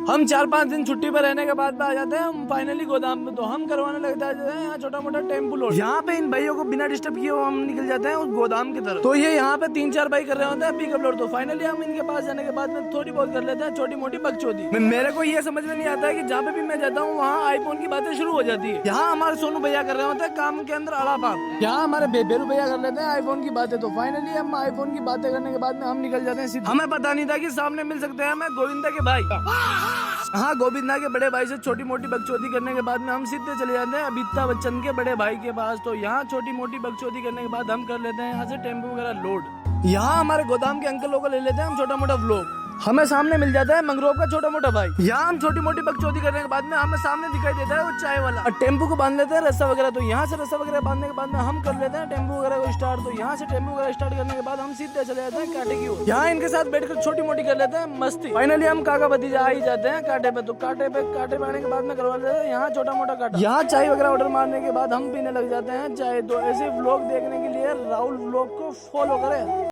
हम 4-5 दिन छुट्टी पर रहने के बाद आ जाते हैं हम फाइनली गोदाम में। तो हम करवाने लगता है यहाँ छोटा मोटा टेम्पू लोड। यहाँ पे इन भाइयों को बिना डिस्टर्ब किए हम निकल जाते हैं उस गोदाम की तरफ। तो ये यहाँ पे 3-4 भाई कर रहे होते हैं पिकअप लोड। तो फाइनली हम इनके पास जाने के बाद में थोड़ी बहुत कर लेते हैं छोटी मोटी बकचोदी। मेरे को ये समझ में नहीं आता है कि जहाँ पे भी मैं जाता हूँ वहाँ आईफोन की बातें शुरू हो जाती है। यहाँ हमारे सोनू भैया कर रहे होते हैं काम के अंदर आड़ा पाप। यहाँ हमारे बेरू भैया कर लेते हैं आईफोन की बातें। तो फाइनली हम आईफोन की बातें करने के बाद में हम निकल जाते हैं। हमें पता नहीं था कि सामने मिल सकते हैं हमें गोविंदा के भाई। हाँ, गोविंदा के बड़े भाई से छोटी मोटी बकचोदी करने के बाद में हम सीधे चले जाते हैं अमिताभ बच्चन के बड़े भाई के पास। तो यहाँ छोटी मोटी बकचोदी करने के बाद हम कर लेते हैं यहाँ से टेम्पो वगैरह लोड। यहाँ हमारे गोदाम के अंकलों को ले लेते हैं हम छोटा मोटा व्लॉग। हमें सामने मिल जाता है मंगरोव का छोटा मोटा भाई। यहाँ हम छोटी मोटी बकचोदी करने के बाद में हमें सामने दिखाई देता है वो चाय वाला। और टेम्पो को बांध लेते हैं रस्सा वगैरह। तो यहाँ से रस्सा वगैरह बांधने के बाद में हम कर लेते हैं टेम्पो वगैरह को स्टार्ट। तो यहाँ से टेम्पो वगैरह स्टार्ट करने के बाद हम सीधे चले जाते हैं कांटे की ओर। यहाँ इनके साथ बैठकर छोटी मोटी कर लेते हैं मस्ती। फाइनली हम काका भतीजा आ ही जाते हैं कांटे पे। तो कांटे पे आने के बाद में करवा लेते हैं यहाँ छोटा मोटा कांटा। यहाँ चाय वगैरह ऑर्डर मारने के बाद हम पीने लग जाते हैं चाय। तो ऐसे व्लॉग देखने के लिए राहुल व्लॉग को फॉलो करें।